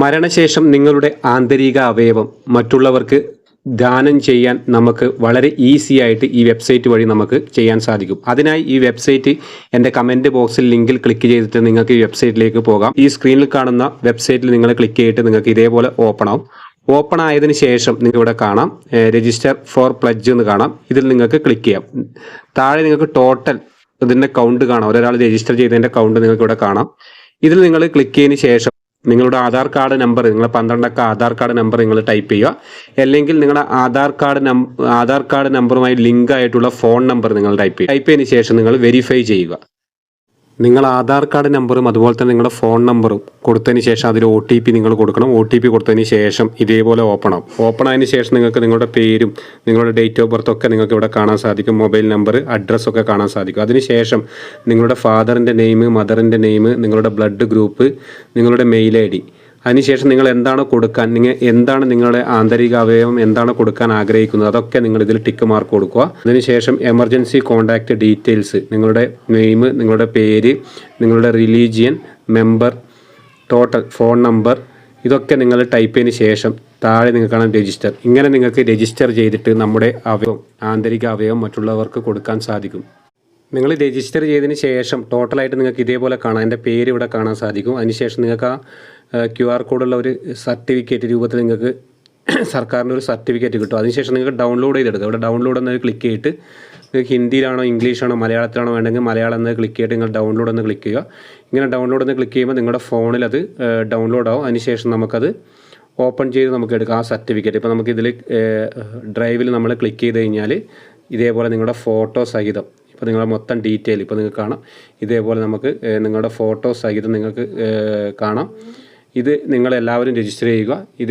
മരണശേഷം നിങ്ങളുടെ ആന്തരിക അവയവം മറ്റുള്ളവർക്ക് ദാനം ചെയ്യാൻ നമുക്ക് വളരെ ഈസി ആയിട്ട് ഈ വെബ്സൈറ്റ് വഴി നമുക്ക് ചെയ്യാൻ സാധിക്കും. അതിനായി ഈ വെബ്സൈറ്റ് എൻ്റെ കമൻറ്റ് ബോക്സിൽ ലിങ്കിൽ ക്ലിക്ക് ചെയ്തിട്ട് നിങ്ങൾക്ക് ഈ വെബ്സൈറ്റിലേക്ക് പോകാം. ഈ സ്ക്രീനിൽ കാണുന്ന വെബ്സൈറ്റിൽ നിങ്ങൾ ക്ലിക്ക് ചെയ്തിട്ട് നിങ്ങൾക്ക് ഇതേപോലെ ഓപ്പൺ ആവും. ഓപ്പൺ ആയതിനു ശേഷം നിങ്ങളിവിടെ കാണാം രജിസ്റ്റർ ഫോർ പ്ലഡ്ജ് എന്ന് കാണാം. ഇതിൽ നിങ്ങൾക്ക് ക്ലിക്ക് ചെയ്യാം. താഴെ നിങ്ങൾക്ക് ടോട്ടൽ ഇതിൻ്റെ കൗണ്ട് കാണാം. ഒരാൾ രജിസ്റ്റർ ചെയ്തതിൻ്റെ കൗണ്ട് നിങ്ങൾക്ക് ഇവിടെ കാണാം. ഇതിൽ നിങ്ങൾ ക്ലിക്ക് ചെയ്തതിന് ശേഷം നിങ്ങളുടെ ആധാർ കാർഡ് നമ്പർ, നിങ്ങളുടെ 12 അക്ക ആധാർ കാർഡ് നമ്പർ നിങ്ങൾ ടൈപ്പ് ചെയ്യുക. അല്ലെങ്കിൽ നിങ്ങളുടെ ആധാർ കാർഡ് നമ്പറുമായി ലിങ്ക് ആയിട്ടുള്ള ഫോൺ നമ്പർ നിങ്ങൾ ടൈപ്പ് ചെയ്തതിന് ശേഷം നിങ്ങൾ വെരിഫൈ ചെയ്യുക. നിങ്ങൾ ആധാർ കാർഡ് നമ്പറും അതുപോലെ തന്നെ നിങ്ങളുടെ ഫോൺ നമ്പറും കൊടുത്തതിന് ശേഷം അതിൽ OTP നിങ്ങൾ കൊടുക്കണം. OTP കൊടുത്തതിന് ശേഷം ഇതേപോലെ ഓപ്പൺ ആവും. ഓപ്പൺ ആയതിനു ശേഷം നിങ്ങൾക്ക് നിങ്ങളുടെ പേരും നിങ്ങളുടെ ഡേറ്റ് ഓഫ് ബർത്ത് ഒക്കെ നിങ്ങൾക്ക് ഇവിടെ കാണാൻ സാധിക്കും. മൊബൈൽ നമ്പർ, അഡ്രസ്സൊക്കെ കാണാൻ സാധിക്കും. അതിനുശേഷം നിങ്ങളുടെ ഫാദറിൻ്റെ നെയിം, മദറിൻ്റെ നെയിം, നിങ്ങളുടെ ബ്ലഡ് ഗ്രൂപ്പ്, നിങ്ങളുടെ മെയിൽ ID, അതിനുശേഷം നിങ്ങൾ എന്താണ് കൊടുക്കാൻ, എന്താണ് നിങ്ങളുടെ ആന്തരിക അവയവം എന്താണ് കൊടുക്കാൻ ആഗ്രഹിക്കുന്നത് അതൊക്കെ നിങ്ങൾ ഇതിൽ ടിക്ക് മാർക്ക് കൊടുക്കുക. അതിനുശേഷം എമർജൻസി കോൺടാക്റ്റ് ഡീറ്റെയിൽസ്, നിങ്ങളുടെ നെയിം, നിങ്ങളുടെ പേര്, നിങ്ങളുടെ religion, member, total phone number, ഇതൊക്കെ നിങ്ങൾ ടൈപ്പ് ചെയ്തതിന് ശേഷം താഴെ നിങ്ങൾക്ക് കാണാൻ രജിസ്റ്റർ. ഇങ്ങനെ നിങ്ങൾക്ക് രജിസ്റ്റർ ചെയ്തിട്ട് നമ്മുടെ അവയവം, ആന്തരിക അവയവം മറ്റുള്ളവർക്ക് കൊടുക്കാൻ സാധിക്കും. നിങ്ങൾ രജിസ്റ്റർ ചെയ്തതിന് ശേഷം ടോട്ടലായിട്ട് നിങ്ങൾക്ക് ഇതേപോലെ കാണാം. എൻ്റെ പേര് ഇവിടെ കാണാൻ സാധിക്കും. അതിനുശേഷം നിങ്ങൾക്ക് ആ QR കോഡുള്ള ഒരു സർട്ടിഫിക്കറ്റ് രൂപത്തിൽ നിങ്ങൾക്ക് സർക്കാരിൻ്റെ ഒരു സർട്ടിഫിക്കറ്റ് കിട്ടും. അതിനുശേഷം നിങ്ങൾക്ക് ഡൗൺലോഡ് ചെയ്തെടുക്കുക. ഇവിടെ ഡൗൺലോഡ് എന്നത് ക്ലിക്ക് ചെയ്തിട്ട് നിങ്ങൾക്ക് ഹിന്ദിയിലാണോ ഇംഗ്ലീഷാണോ മലയാളത്തിലാണോ വേണമെങ്കിൽ മലയാളം എന്നത് ക്ലിക്ക് ചെയ്തിട്ട് നിങ്ങൾ ഡൗൺലോഡ് എന്ന് ക്ലിക്ക് ചെയ്യുക. ഇങ്ങനെ ഡൗൺലോഡ് എന്ന് ക്ലിക്ക് ചെയ്യുമ്പോൾ നിങ്ങളുടെ ഫോണിൽ അത് ഡൗൺലോഡ് ആവും. അതിനുശേഷം നമുക്കത് ഓപ്പൺ ചെയ്ത് നമുക്ക് എടുക്കാം ആ സർട്ടിഫിക്കറ്റ്. ഇപ്പോൾ നമുക്കിതിൽ ഡ്രൈവിൽ നമ്മൾ ക്ലിക്ക് ചെയ്ത് കഴിഞ്ഞാൽ ഇതേപോലെ നിങ്ങളുടെ ഫോട്ടോ സഹിതം, ഇപ്പോൾ നിങ്ങളുടെ മൊത്തം ഡീറ്റെയിൽ ഇപ്പോൾ നിങ്ങൾക്ക് കാണാം. ഇതേപോലെ നമുക്ക് നിങ്ങളുടെ ഫോട്ടോ സഹിതം നിങ്ങൾക്ക് കാണാം. ഇത് നിങ്ങളെല്ലാവരും രജിസ്റ്റർ ചെയ്യുക. ഇത്